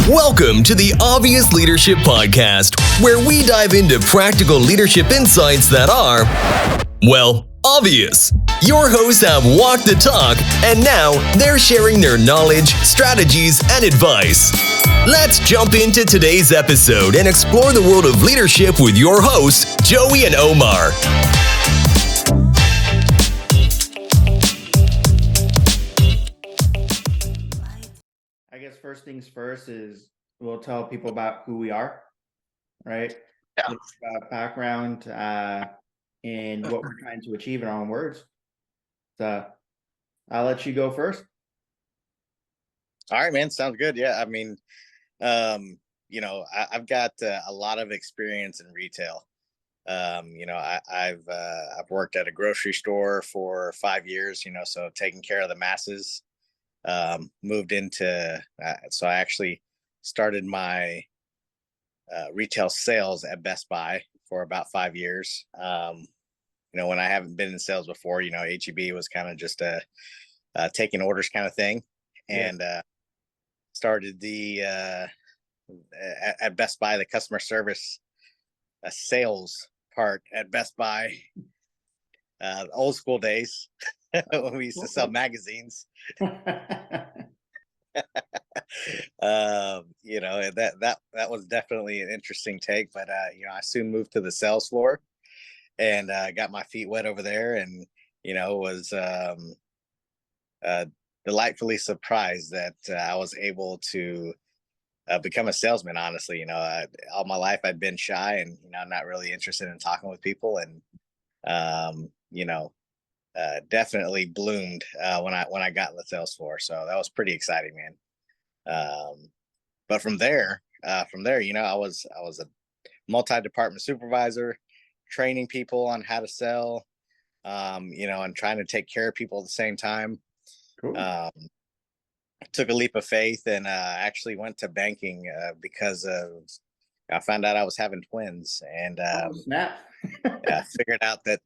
Welcome to the Obvious Leadership Podcast, where we dive into practical leadership insights that are, well, obvious. Your hosts have walked the talk, and now they're sharing their knowledge, strategies, and advice. Let's jump into today's episode and explore the world of leadership with your hosts, Joey and Omar. I guess first things first is we'll tell people about who we are, right? Yeah. About background and what we're trying to achieve in our own words. So I'll let you go first. All right, man. Sounds good. Yeah. I mean, I've got a lot of experience in retail. I've worked at a grocery store for 5 years, so taking care of the masses. Moved into, so I actually started my retail sales at Best Buy for about 5 years. When I haven't been in sales before, HEB was kind of just a taking orders kind of thing. And started at Best Buy, the customer service sales part at Best Buy, old school days when we used to sell magazines. That was definitely an interesting take, but I soon moved to the sales floor and got my feet wet over there, and was delightfully surprised that I was able to become a salesman. Honestly, all my life I'd been shy, and I'm not really interested in talking with people, and definitely bloomed when I got in the sales floor. So that was pretty exciting, man. But from there, I was a multi-department supervisor, training people on how to sell, and trying to take care of people at the same time. Cool. Took a leap of faith and actually went to banking because I found out I was having twins, and Snap. I figured out that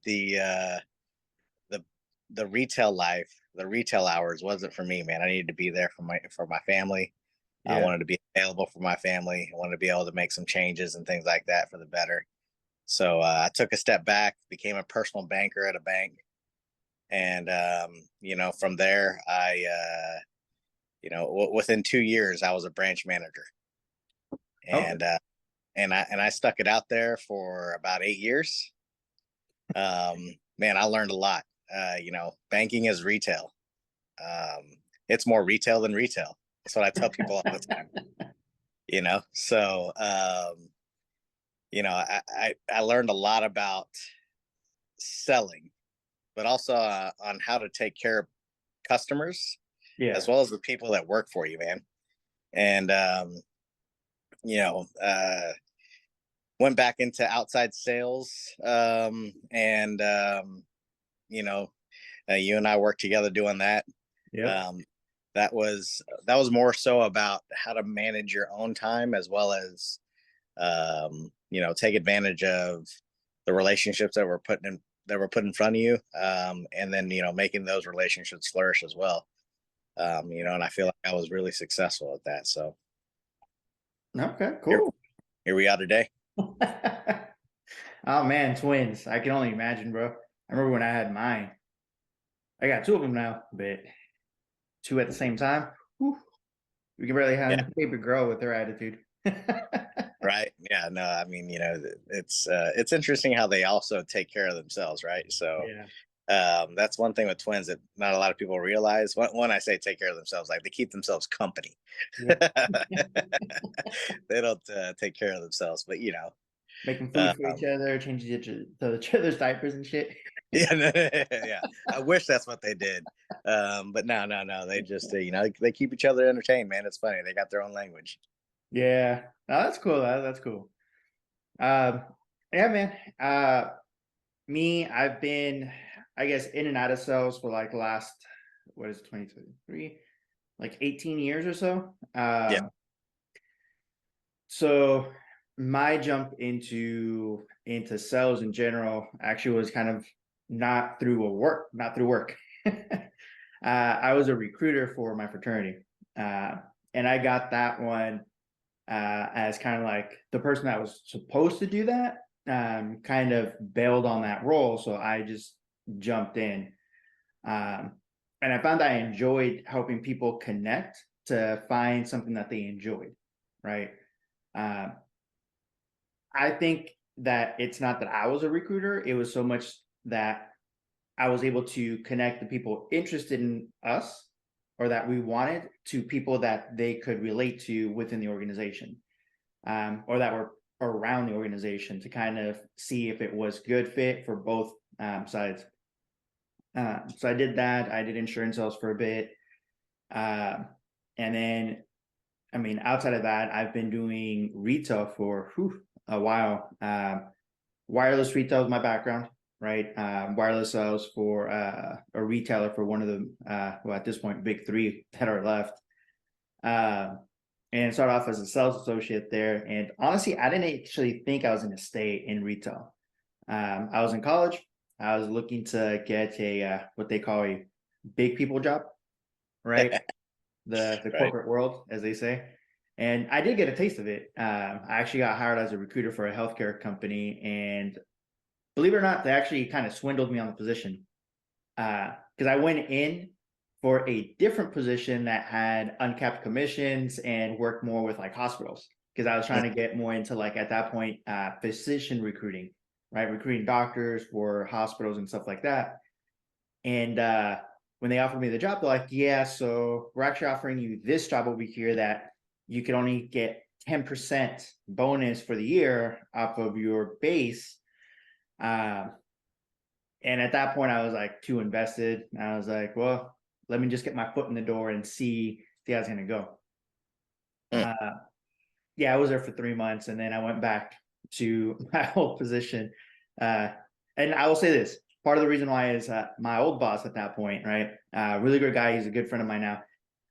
the retail life, the retail hours wasn't for me, man. I needed to be there for my family. Yeah. I wanted to be available for my family. I wanted to be able to make some changes and things like that for the better. So I took a step back, became a personal banker at a bank. And, from there, within 2 years, I was a branch manager. And, and I stuck it out there for about 8 years. Man, I learned a lot. Banking is retail. It's more retail than retail. That's what I tell people all the time. So I learned a lot about selling, but also on how to take care of customers, as well as the people that work for you, man. And went back into outside sales, you and I worked together doing that. Yeah. That was more so about how to manage your own time, as well as take advantage of the relationships that were put in front of you, and then making those relationships flourish as well. And I feel like I was really successful at that. So Okay, cool. Here we are today. Oh man, twins. I can only imagine, bro. I remember when I had mine. I got 2 of them now, but 2 at the same time. Whew. We can barely have a baby girl with her attitude. Right. Yeah. No, I mean, it's interesting how they also take care of themselves, right? So that's one thing with twins that not a lot of people realize. When I say take care of themselves, like they keep themselves company. Yeah. They don't take care of themselves, but Making food for each other, changing each other's diapers and shit. Yeah. I wish that's what they did. But no. They just, they keep each other entertained, man. It's funny. They got their own language. Yeah. No, that's cool. That's cool. Yeah, man. I've been, I guess, in and out of sales for like last, 2023? Like 18 years or so. So my jump into sales in general actually was kind of not through work. I was a recruiter for my fraternity, and I got that one as kind of like the person that was supposed to do that, kind of bailed on that role. So I just jumped in. And I found I enjoyed helping people connect to find something that they enjoyed, right? I think that it's not that I was a recruiter, it was so much that I was able to connect the people interested in us or that we wanted to people that they could relate to within the organization, or that were around the organization, to kind of see if it was good fit for both sides. So I did that. I did insurance sales for a bit. And then, I mean, outside of that, I've been doing retail for a while. Wireless retail is my background, right? Wireless sales for a retailer for one of the, well, at this point, big three that are left. And started off as a sales associate there. And honestly, I didn't actually think I was going to stay in retail. I was in college. I was looking to get a what they call a big people job, right? the Right. corporate world, as they say. And I did get a taste of it. I actually got hired as a recruiter for a healthcare company, and believe it or not, they actually kind of swindled me on the position, because I went in for a different position that had uncapped commissions and worked more with like hospitals, because I was trying to get more into, like, at that point, physician recruiting, right? Recruiting doctors for hospitals and stuff like that. And when they offered me the job, they're like, yeah, so we're actually offering you this job over here that you can only get 10% bonus for the year off of your base. And at that point, I was like too invested. I was like, well, let me just get my foot in the door and see how it's going to go. Yeah, I was there for 3 months, and then I went back to my old position. And I will say this, part of the reason why is my old boss at that point, right? Really good guy. He's a good friend of mine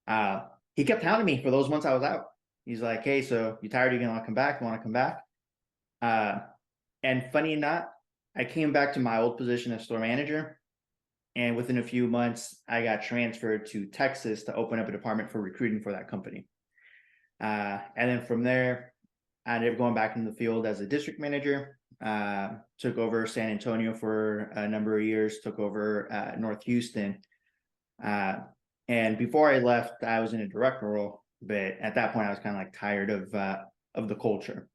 now. He kept hounding me for those months I was out. He's like, hey, so you tired? You gonna want to come back? You want to come back? And funny enough, I came back to my old position as store manager. And within a few months, I got transferred to Texas to open up a department for recruiting for that company. And then from there, I ended up going back in the field as a district manager. Took over San Antonio for a number of years, took over North Houston. And before I left, I was in a director role, but at that point I was kind of like tired of the culture.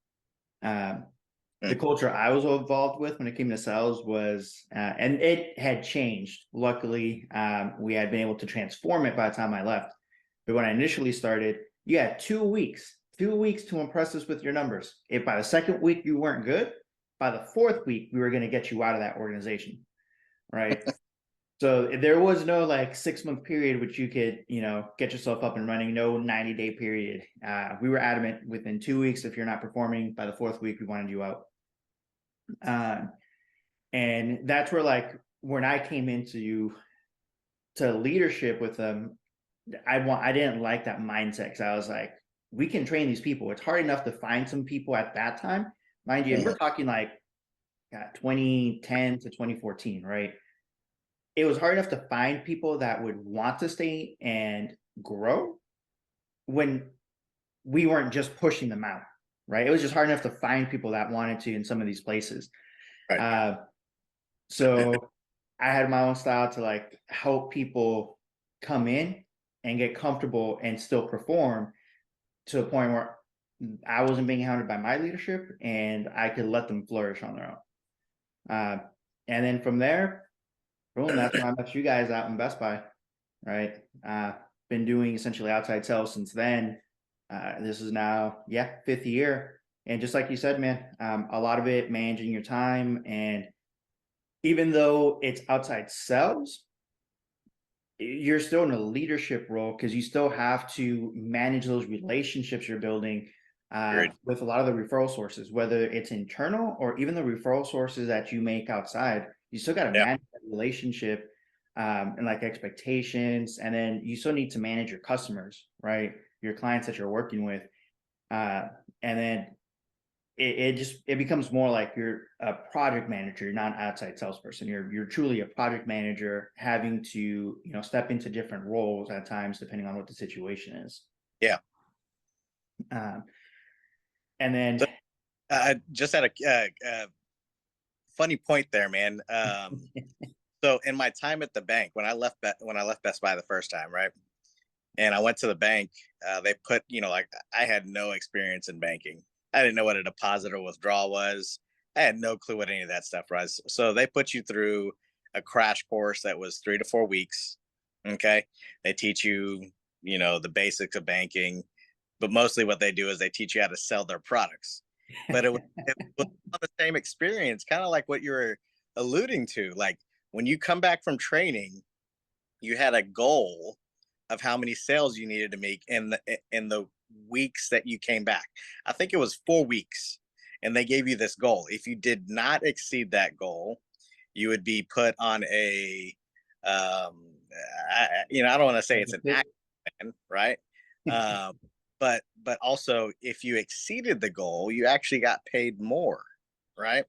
The culture I was involved with when it came to sales was, and it had changed. Luckily, we had been able to transform it by the time I left. But when I initially started, you had 2 weeks to impress us with your numbers. If by the second week you weren't good, by the fourth week, we were going to get you out of that organization, right? So there was no like 6-month period which you could, get yourself up and running. No 90-day period. We were adamant within 2 weeks. If you're not performing by the fourth week, we wanted you out. And that's where, like, when I came into leadership with them, I didn't like that mindset, because I was like, we can train these people. It's hard enough to find some people at that time, mind you. And we're talking like 2010 to 2014, right? It was hard enough to find people that would want to stay and grow when we weren't just pushing them out, right? It was just hard enough to find people that wanted to in some of these places. Right. So I had my own style to like help people come in and get comfortable and still perform to a point where I wasn't being hounded by my leadership and I could let them flourish on their own. And then from there, boom, that's when I met you guys out in Best Buy, right? Been doing essentially outside sales since then. This is now, 5th year. And just like you said, man, a lot of it managing your time. And even though it's outside sales, you're still in a leadership role, because you still have to manage those relationships you're building with a lot of the referral sources, whether it's internal or even the referral sources that you make outside. You still got to manage that relationship and like expectations. And then you still need to manage your customers, right? Your clients that you're working with. And then it becomes more like you're a project manager. You're not an outside salesperson. You're truly a project manager, having to, step into different roles at times, depending on what the situation is. Yeah. And then, So, just had a funny point there, man. So in my time at the bank, when I left Best Buy the first time, right? And I went to the bank, they put, like I had no experience in banking. I didn't know what a deposit or withdrawal was. I had no clue what any of that stuff was. So they put you through a crash course that was 3 to 4 weeks. Okay. They teach you, the basics of banking, but mostly what they do is they teach you how to sell their products. But it was the same experience, kind of like what you were alluding to. Like when you come back from training, you had a goal of how many sales you needed to make in the weeks that you came back. I think it was 4 weeks, and they gave you this goal. If you did not exceed that goal, you would be put on a, I don't want to say it's an action plan, right? Um, but also if you exceeded the goal, you actually got paid more, right?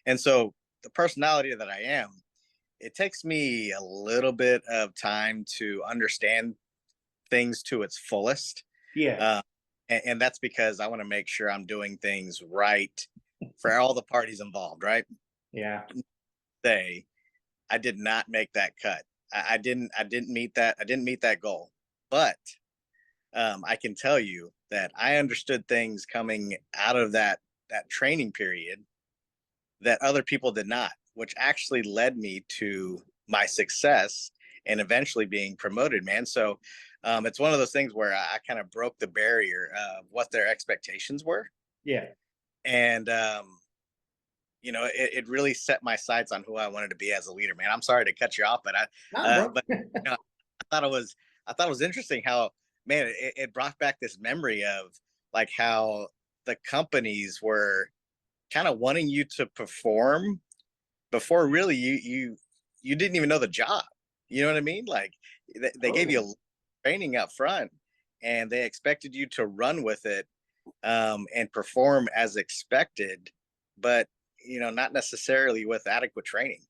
And so the personality that I am, it takes me a little bit of time to understand things to its fullest. yeah, Uh, and that's because I want to make sure I'm doing things right for all the parties involved, right? yeah. Say I did not make that cut. I didn't meet that goal. But I can tell you that I understood things coming out of that training period that other people did not, which actually led me to my success and eventually being promoted, man. So it's one of those things where I kind of broke the barrier of what their expectations were. Yeah. And, it really set my sights on who I wanted to be as a leader, man. I'm sorry to cut you off, but Nah, bro. I thought it was interesting how, man, it brought back this memory of like how the companies were kind of wanting you to perform before really you didn't even know the job. You know what I mean? Like they gave you a training up front, and they expected you to run with it, and perform as expected, but not necessarily with adequate training.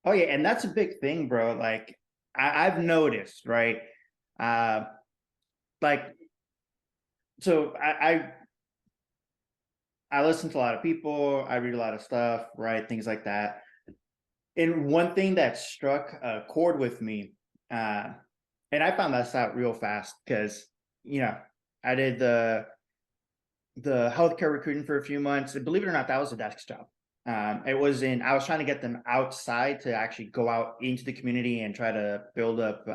Oh yeah, and that's a big thing, bro. Like I've noticed, right? Uh, like so I listen to a lot of people, I read a lot of stuff, right? Things like that. And one thing that struck a chord with me, and I found this out real fast because I did the healthcare recruiting for a few months. And believe it or not, that was a desk job. I was trying to get them outside to actually go out into the community and try to build up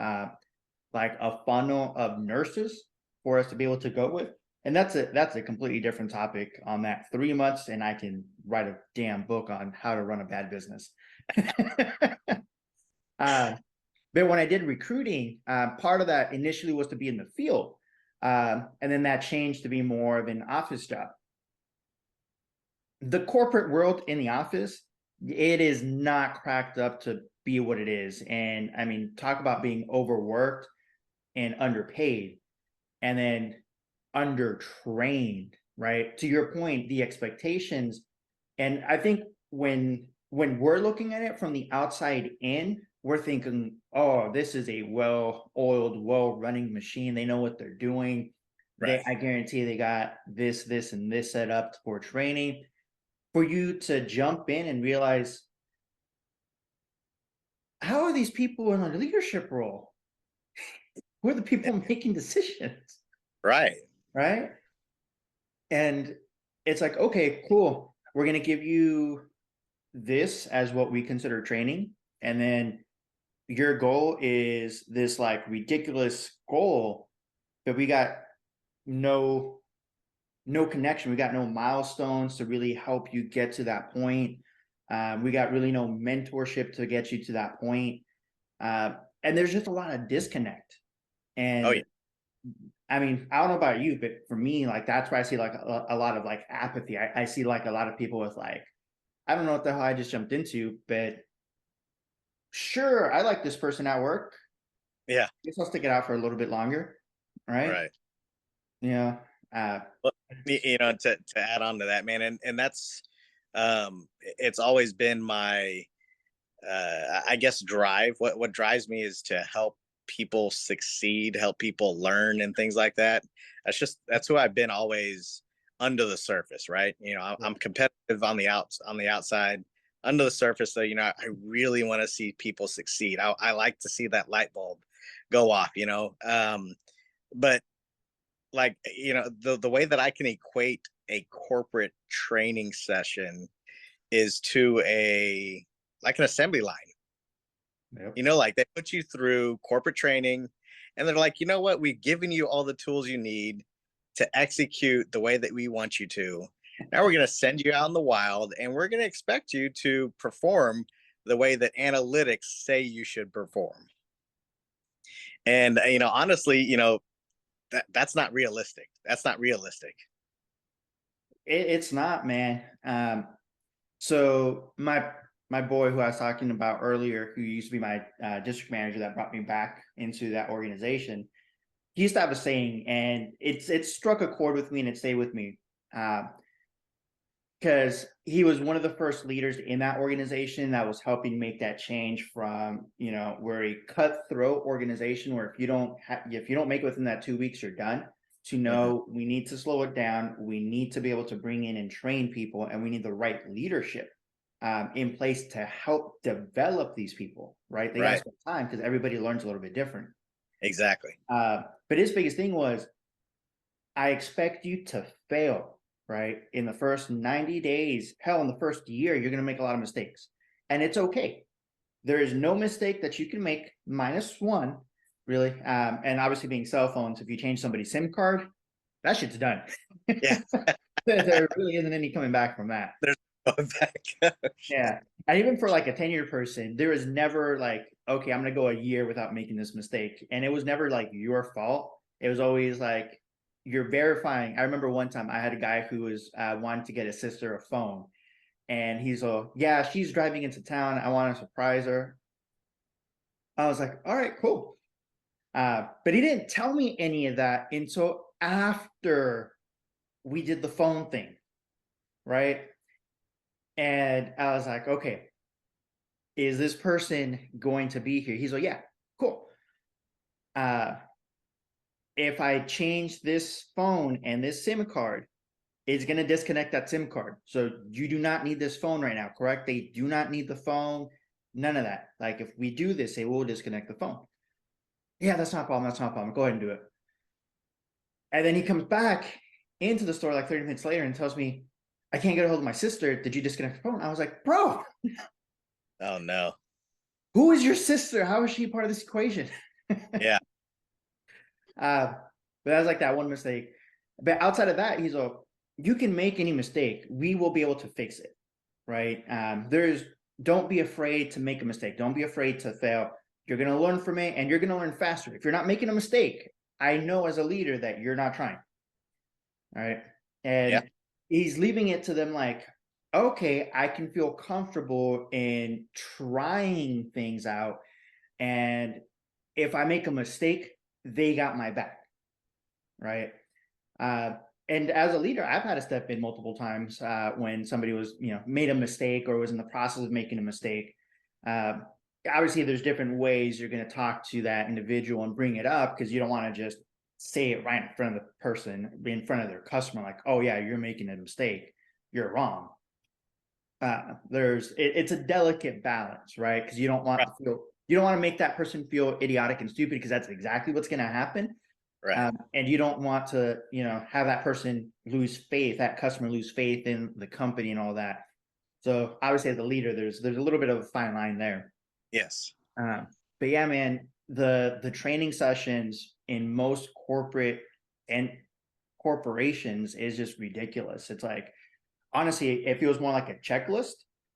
like a funnel of nurses for us to be able to go with. And that's a completely different topic on that. 3 months and I can write a damn book on how to run a bad business. But when I did recruiting, part of that initially was to be in the field. And then that changed to be more of an office job. The corporate world in the office, it is not cracked up to be what it is. And I mean, talk about being overworked and underpaid and then undertrained, right? To your point, the expectations. And I think when we're looking at it from the outside in, we're thinking, oh, this is a well-oiled, well-running machine. They know what they're doing. Right. I guarantee they got this, and this set up for training. For you to jump in and realize, how are these people in a leadership role? Who are the people making decisions? Right. Right. And it's like, okay, cool. We're going to give you this as what we consider training. And then your goal is this like ridiculous goal, but we got no connection. We got no milestones to really help you get to that point. We got really no mentorship to get you to that point. And there's just a lot of disconnect. And Oh, yeah. I mean, I don't know about you, but for me, like that's where I see like a lot of like apathy. I see like a lot of people with like, I don't know what the hell I just jumped into, but sure, I like this person at work. Yeah. I guess I'll stick it out for a little bit longer. Right. Right. Yeah. Well, to add on to that, man, and that's it's always been my I guess drive. What drives me is to help people succeed, help people learn and things like that. That's who I've been always under the surface, right? I'm competitive on the outside. Under the surface, though, I really want to see people succeed. I like to see that light bulb go off, but like, the way that I can equate a corporate training session is to like an assembly line. Yep. Like they put you through corporate training and they're like, you know what, we've given you all the tools you need to execute the way that we want you to. Now we're going to send you out in the wild and we're going to expect you to perform the way that analytics say you should perform. And, honestly, that's not realistic. That's not realistic. It's not, man. So my boy who I was talking about earlier, who used to be my district manager that brought me back into that organization, he used to have a saying, and it struck a chord with me and it stayed with me. Because he was one of the first leaders in that organization that was helping make that change from, we're a cutthroat organization where if you don't make it within that 2 weeks, you're done, to know we need to slow it down. We need to be able to bring in and train people, and we need the right leadership in place to help develop these people, right? They got to spend time because everybody learns a little bit different. Exactly. But his biggest thing was, I expect you to fail. Right? In the first 90 days, hell, in the first year, you're going to make a lot of mistakes. And it's okay. There is no mistake that you can make -1, really. And obviously being cell phones, if you change somebody's SIM card, that shit's done. Yeah. There really isn't any coming back from that. There's no back. Yeah. And even for like a tenured person, there was never like, okay, I'm going to go a year without making this mistake. And it was never like your fault. It was always like, you're verifying. I remember one time I had a guy who was wanting to get his sister a phone, and he's all, yeah, she's driving into town. I want to surprise her. I was like, all right, cool. But he didn't tell me any of that until after we did the phone thing, right? And I was like, okay, is this person going to be here? He's like, yeah, cool. If I change this phone and this SIM card, it's going to disconnect that SIM card. So you do not need this phone right now, correct? They do not need the phone. None of that. Like if we do this, they will disconnect the phone. Yeah, that's not a problem. That's not a problem. Go ahead and do it. And then he comes back into the store like 30 minutes later and tells me, I can't get a hold of my sister. Did you disconnect the phone? I was like, bro. Oh, no. Who is your sister? How is she part of this equation? Yeah. But that was like that one mistake. But outside of that, he's like, you can make any mistake. We will be able to fix it, right? Don't be afraid to make a mistake. Don't be afraid to fail. You're going to learn from it, and you're going to learn faster. If you're not making a mistake, I know as a leader that you're not trying. All right. And he's leaving it to them like, okay, I can feel comfortable in trying things out. And if I make a mistake, they got my back. Right. And as a leader, I've had to step in multiple times when somebody was, made a mistake or was in the process of making a mistake. Obviously, there's different ways you're going to talk to that individual and bring it up, because you don't want to just say it right in front of the person, in front of their customer, like, oh yeah, you're making a mistake, you're wrong. It's a delicate balance, right? Because you don't want to make that person feel idiotic and stupid, because that's exactly what's going to happen. Right. And you don't want to, have that person lose faith, that customer lose faith in the company and all that. So obviously as a leader, there's a little bit of a fine line there. Yes. But yeah, man, the training sessions in most corporate and corporations is just ridiculous. It's like, honestly, it feels more like a checklist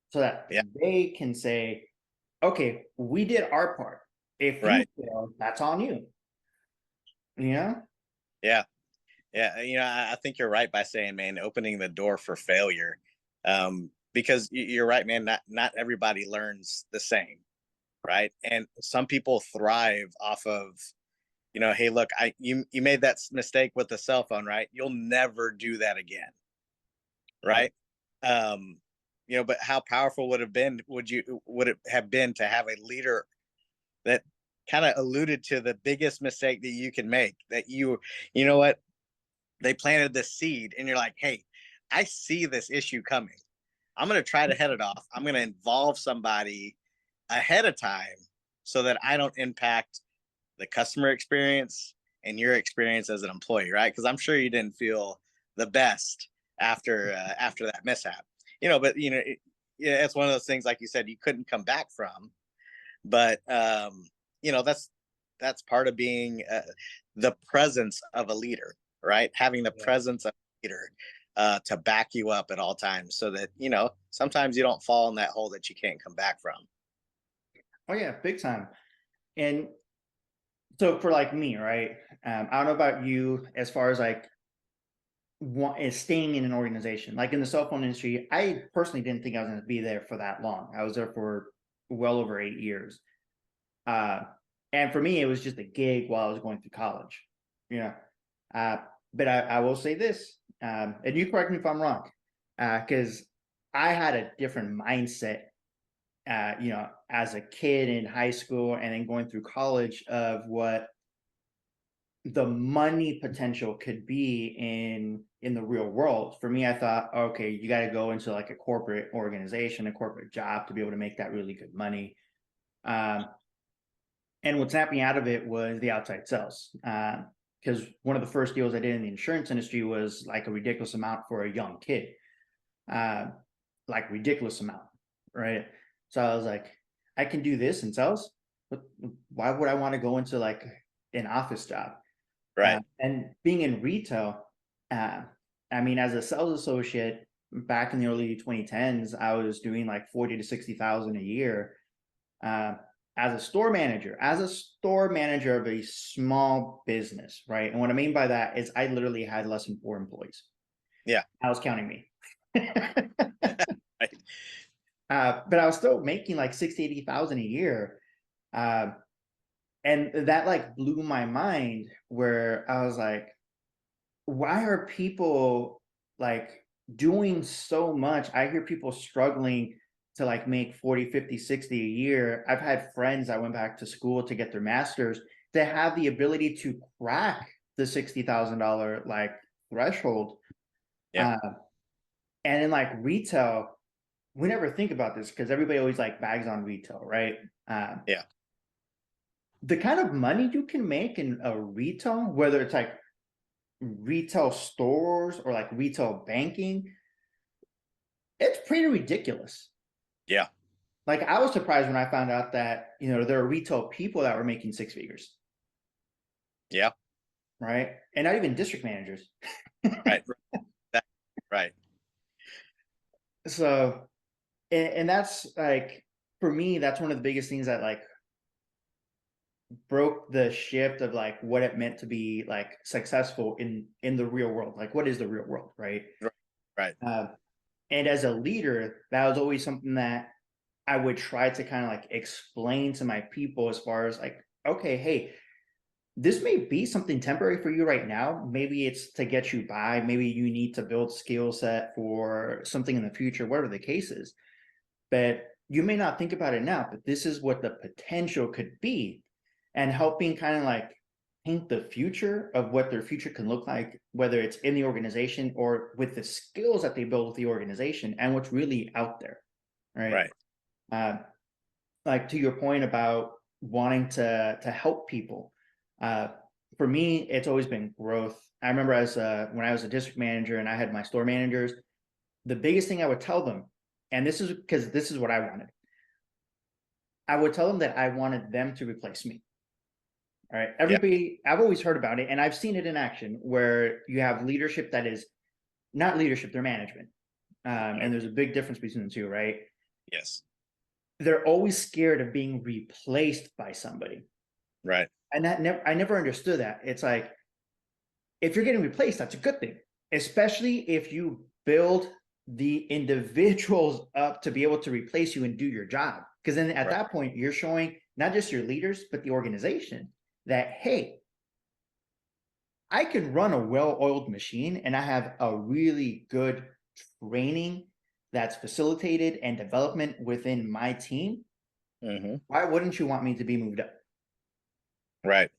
so that they can say, okay, we did our part. If you fail, that's on you. Yeah. Yeah. I think you're right by saying, man, opening the door for failure, because you're right, man. Not everybody learns the same, right? And some people thrive off of, hey, look, you made that mistake with the cell phone, right? You'll never do that again, right? But how powerful would it have been to have a leader that kind of alluded to the biggest mistake that you can make, that you know what, they planted this seed and you're like, hey, I see this issue coming. I'm going to try to head it off. I'm going to involve somebody ahead of time so that I don't impact the customer experience and your experience as an employee, right? Because I'm sure you didn't feel the best after that mishap, but yeah, it's one of those things, like you said, you couldn't come back from. But that's part of being the presence of a leader, right? Having the presence of a leader to back you up at all times, so that sometimes you don't fall in that hole that you can't come back from. Oh yeah, big time. And so for like me, right? I don't know about you as far as like is staying in an organization. Like in the cell phone industry, I personally didn't think I was going to be there for that long. I was there for well over 8 years. And for me, it was just a gig while I was going through college, but I will say this, and you correct me if I'm wrong, because I had a different mindset, as a kid in high school and then going through college, of what the money potential could be in the real world. For me, I thought, okay, you got to go into like a corporate organization, a corporate job to be able to make that really good money. And what snapped me out of it was the outside sales. Because one of the first deals I did in the insurance industry was like a ridiculous amount for a young kid. Like ridiculous amount, right? So I was like, I can do this in sales, but why would I want to go into like an office job? Right. And being in retail, I mean, as a sales associate back in the early 2010s, I was doing like 40 to 60,000 a year. As a store manager of a small business, right? And what I mean by that is I literally had less than 4 employees. Yeah. I was counting me. Right. But I was still making like 60, 80,000 a year. And that like blew my mind, where I was like, why are people like doing so much? I hear people struggling to like make 40, 50, 60 a year. I've had friends that went back to school to get their masters to have the ability to crack the $60,000 like threshold. Yeah. And in like retail, we never think about this because everybody always like bags on retail, right? Yeah. The kind of money you can make in a retail, whether it's like retail stores or like retail banking, it's pretty ridiculous. Yeah. Like I was surprised when I found out that, there are retail people that were making 6 figures. Yeah. Right. And not even district managers. Right. Right. So, and that's like, for me, that's one of the biggest things that like broke the shift of like what it meant to be like successful in the real world. Like, what is the real world? Right. Right. And as a leader, that was always something that I would try to kind of like explain to my people, as far as like, okay, hey, this may be something temporary for you right now. Maybe it's to get you by. Maybe you need to build skill set for something in the future, whatever the case is. But you may not think about it now, but this is what the potential could be. And helping kind of like paint the future of what their future can look like, whether it's in the organization or with the skills that they build with the organization and what's really out there. Right. Like to your point about wanting to help people. For me, it's always been growth. I remember when I was a district manager and I had my store managers, the biggest thing I would tell them, and this is because this is what I wanted. I would tell them that I wanted them to replace me. All right. Everybody, I've always heard about it, and I've seen it in action, where you have leadership that is not leadership, they're management. And there's a big difference between the two, right? Yes. They're always scared of being replaced by somebody. Right. And I never understood that. It's like, if you're getting replaced, that's a good thing, especially if you build the individuals up to be able to replace you and do your job. Because then at that point, you're showing not just your leaders, but the organization that, hey, I can run a well-oiled machine and I have a really good training that's facilitated and development within my team. Mm-hmm. Why wouldn't you want me to be moved up? Right.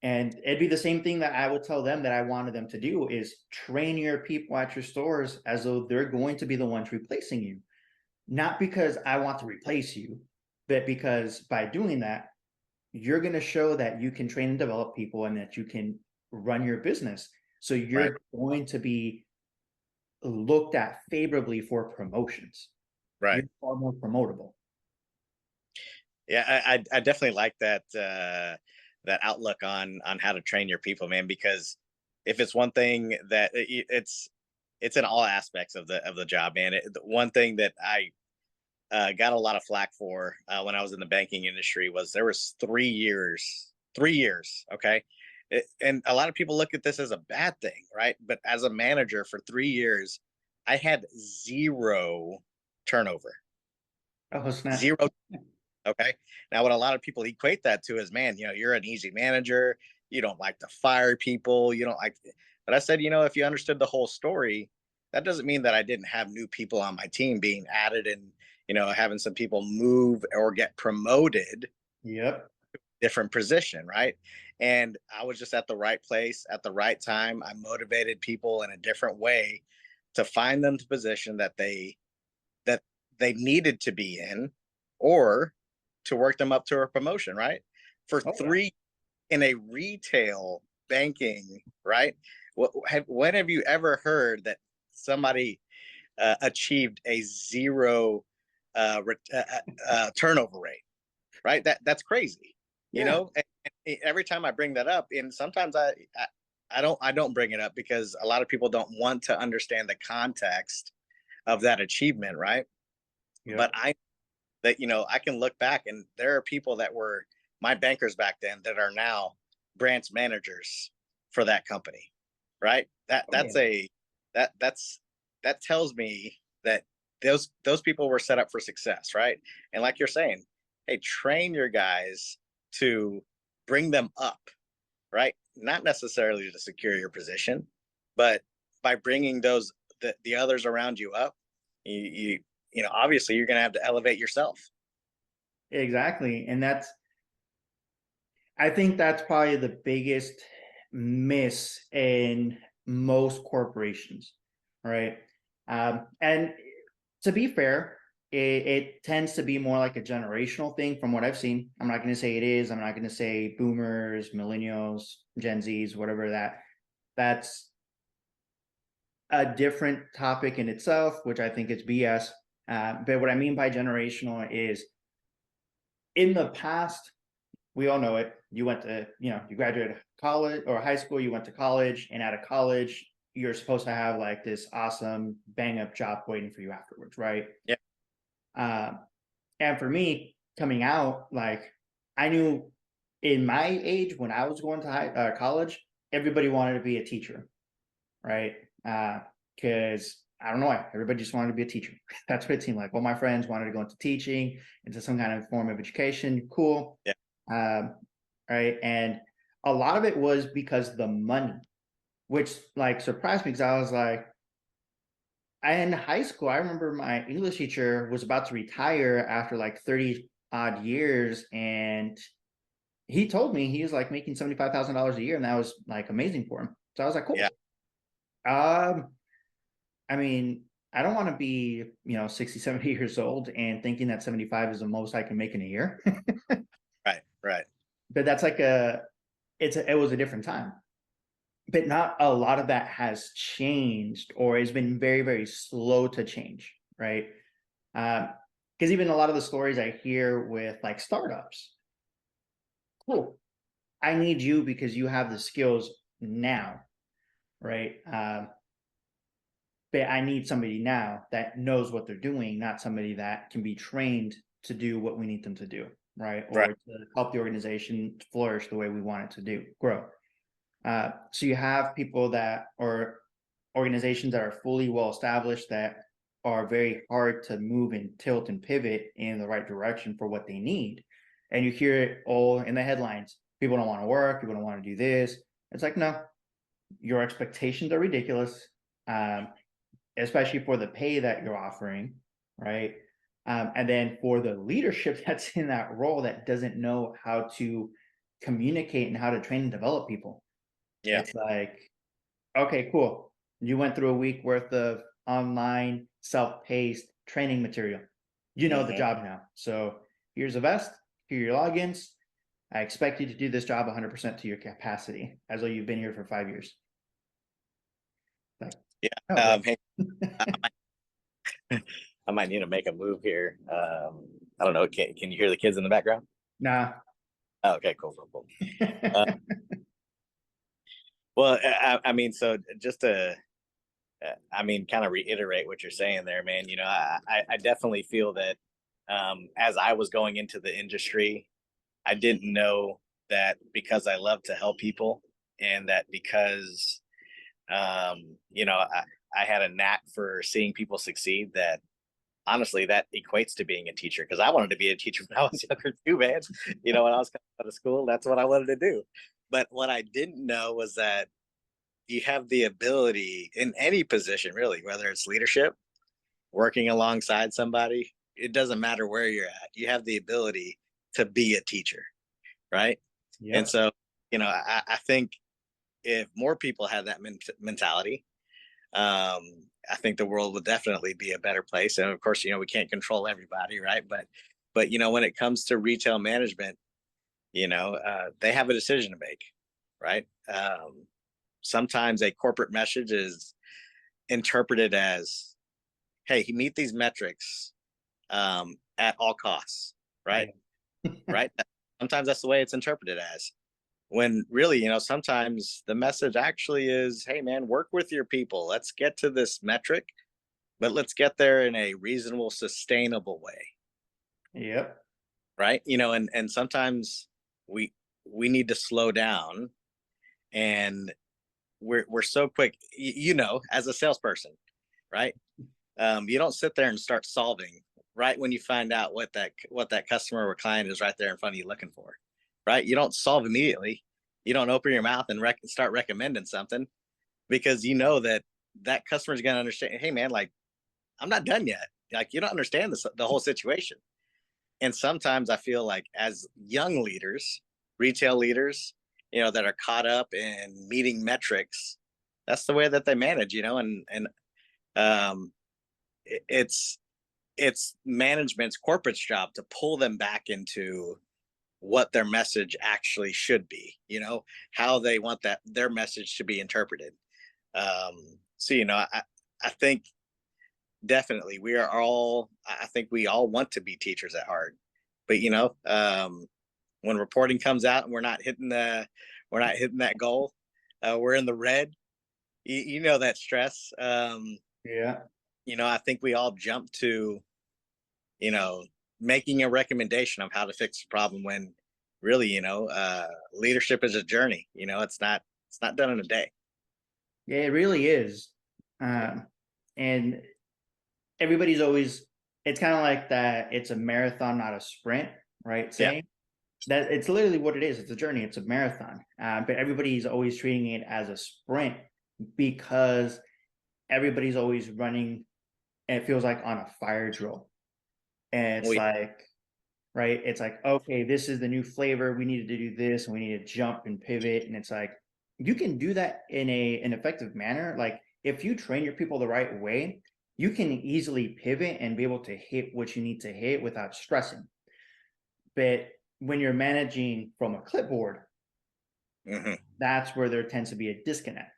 And it'd be the same thing that I would tell them that I wanted them to do is train your people at your stores as though they're going to be the ones replacing you. Not because I want to replace you, but because by doing that, you're going to show that you can train and develop people and that you can run your business. So you're going to be looked at favorably for promotions. Right. You're far more promotable. Yeah, I definitely like that that outlook on how to train your people, man. Because if it's one thing that it's in all aspects of the job, man. The one thing that I got a lot of flack for when I was in the banking industry was there was 3 years, 3 years, okay. And a lot of people look at this as a bad thing, right? But as a manager for 3 years, I had zero turnover, Oh, snap. zero. Okay. Now, what a lot of people equate that to is, man, you're an easy manager. You don't like to fire people. You don't like, but I said, if you understood the whole story, that doesn't mean that I didn't have new people on my team being added and, having some people move or get promoted. Yep. Different position. Right. And I was just at the right place at the right time. I motivated people in a different way to find them the position that they needed to be in, or to work them up to a promotion, right? For three in a retail banking, right? When have you ever heard that somebody achieved a zero turnover rate, right? That's crazy, And every time I bring that up, and sometimes I don't bring it up because a lot of people don't want to understand the context of that achievement, right? Yep. But I can look back and there are people that were my bankers back then that are now branch managers for that company, right? That tells me that those people were set up for success, right? And like you're saying, hey, train your guys to bring them up, right? Not necessarily to secure your position, but by bringing the others around you up, obviously you're going to have to elevate yourself. Exactly. And I think that's probably the biggest miss in most corporations, right? And to be fair, it tends to be more like a generational thing from what I've seen. I'm not going to say it is. I'm not going to say boomers, millennials, Gen Zs, whatever that's a different topic in itself, which I think is BS. But what I mean by generational is in the past, we all know it. You went to, you graduated college or high school, you went to college, and out of college, you're supposed to have like this awesome bang up job waiting for you afterwards, right? Yeah. And for me, coming out, like I knew in my age when I was going to college, everybody wanted to be a teacher, right? Because I don't know why. Everybody just wanted to be a teacher. That's what it seemed like. All my friends wanted to go into teaching, into some kind of form of education. Cool. Yeah. Right. And a lot of it was because the money, which like surprised me because I was like, in high school, I remember my English teacher was about to retire after like 30 odd years. And he told me he was like making $75,000 a year. And that was like amazing for him. So I was like, cool. Yeah. I mean, I don't want to be, 60, 70 years old and thinking that 75 is the most I can make in a year. Right. But that's like it was a different time. But not a lot of that has changed or has been very, very slow to change, right? Because even a lot of the stories I hear with like startups, cool, I need you because you have the skills now, right? But I need somebody now that knows what they're doing, not somebody that can be trained to do what we need them to do, right? Or to help the organization flourish the way we want it to grow. So you have people or organizations that are fully well established that are very hard to move and tilt and pivot in the right direction for what they need. And you hear it all in the headlines. People don't want to work. People don't want to do this. It's like, no, your expectations are ridiculous. Especially for the pay that you're offering, right? And then for the leadership that's in that role that doesn't know how to communicate and how to train and develop people. Yeah. It's like, okay, cool. You went through a week worth of online self-paced training material. You know the job now. So here's a vest, here are your logins. I expect you to do this job 100% to your capacity, as though you've been here for 5 years. Like, Yeah. oh, Hey, I might need to make a move here. I don't know. Can you hear the kids in the background? nah. Oh, okay, cool. Uh, well, I mean, so just to, I mean, kind of reiterate what you're saying there, man. You know, I definitely feel that as I was going into the industry, I didn't know that because I love to help people, and that because you know, I had a knack for seeing people succeed, that honestly that equates to being a teacher, because I wanted to be a teacher when I was younger too, man. You know, when I was coming out of school, that's what I wanted to do. But what I didn't know was that you have the ability in any position, really, whether it's leadership, working alongside somebody, it doesn't matter where you're at. You have the ability to be a teacher, right? And Yep. so, you know, I think if more people had that mentality, um, I think the world would definitely be a better place. And of course, you know, we can't control everybody, right? But you know, when it comes to retail management, you know, they have a decision to make, right? Sometimes a corporate message is interpreted as, "Hey, he meet these metrics at all costs," right? Right? Sometimes that's the way it's interpreted as. When really, you know, sometimes the message actually is, "Hey, man, work with your people. Let's get to this metric, but let's get there in a reasonable, sustainable way." Yep. Right? You know, and sometimes we we need to slow down, and we're so quick, you know, as a salesperson, right? You don't sit there and start solving right when you find out what that customer or client is right there in front of you looking for, right? You don't solve immediately. You don't open your mouth and start recommending something, because you know that that customer is going to understand. Hey, man, like, I'm not done yet. Like, you don't understand the whole situation. And sometimes I feel like as young leaders, retail leaders, you know, that are caught up in meeting metrics, that's the way that they manage, you know, and um, it's management's corporate's job to pull them back into what their message actually should be, you know, how they want that their message to be interpreted. So you know, I think definitely we are all, I think we all want to be teachers at heart, but you know, when reporting comes out and we're not hitting that goal, we're in the red, you know, that stress. Yeah. You know, I think we all jump to, you know, making a recommendation of how to fix the problem, when really, you know, leadership is a journey. You know, it's not done in a day. Yeah, it really is. And everybody's always, it's kind of like that. It's a marathon, not a sprint, right? Yeah. Saying that it's literally what it is. It's a journey. It's a marathon. But everybody's always treating it as a sprint because everybody's always running. And it feels like on a fire drill. And it's We, like, right? It's like, okay, this is the new flavor. We needed to do this and we need to jump and pivot. And it's like, you can do that in an effective manner. Like if you train your people the right way, you can easily pivot and be able to hit what you need to hit without stressing. But when you're managing from a clipboard, that's where there tends to be a disconnect.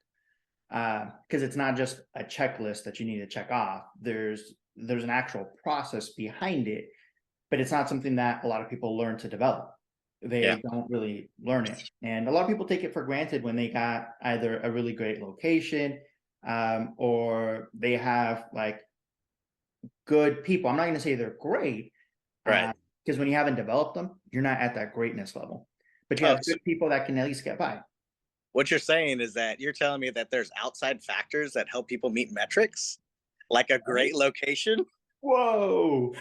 Because it's not just a checklist that you need to check off. There's an actual process behind it, but it's not something that a lot of people learn to develop. They don't really learn it. And a lot of people take it for granted when they got either a really great location, or they have like good people. I'm not going to say they're great, right. because when you haven't developed them, you're not at that greatness level. But you Oh, have so good people that can at least get by. what you're saying is that you're telling me that there's outside factors that help people meet metrics, like a great location. Whoa.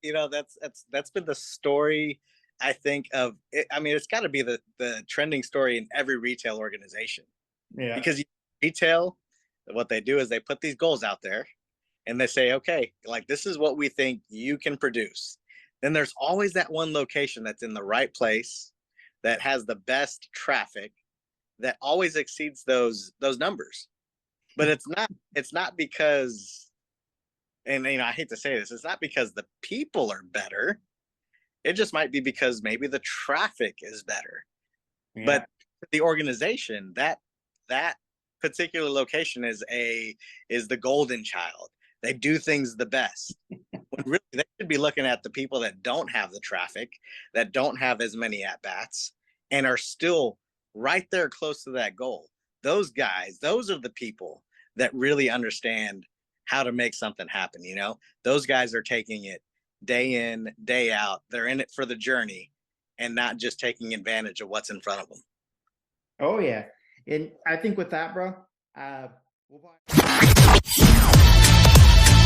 You know, that's been the story, I think, of it. I mean, it's got to be the trending story in every retail organization, Yeah. because retail, what they do is they put these goals out there and they say, okay, like, this is what we think you can produce. then there's always that one location that's in the right place, that has the best traffic, that always exceeds those numbers. But it's not because, and I hate to say this, it's not because the people are better. It just might be because maybe the traffic is better. Yeah. But the organization, that particular location is the golden child. They do things the best. When really they should be looking at the people that don't have the traffic, that don't have as many at-bats, and are still right there close to that goal. Those guys, those are the people that really understand how to make something happen. Those guys are taking it day in, day out. They're in it for the journey and not just taking advantage of what's in front of them. Oh yeah. And I think with that, bro,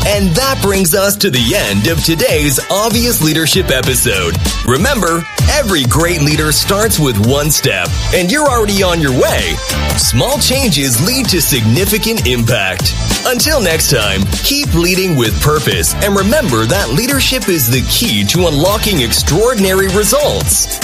And that brings us to the end of today's Obvious Leadership episode. Remember, every great leader starts with one step, and you're already on your way. Small changes lead to significant impact. Until next time, keep leading with purpose, and remember that leadership is the key to unlocking extraordinary results.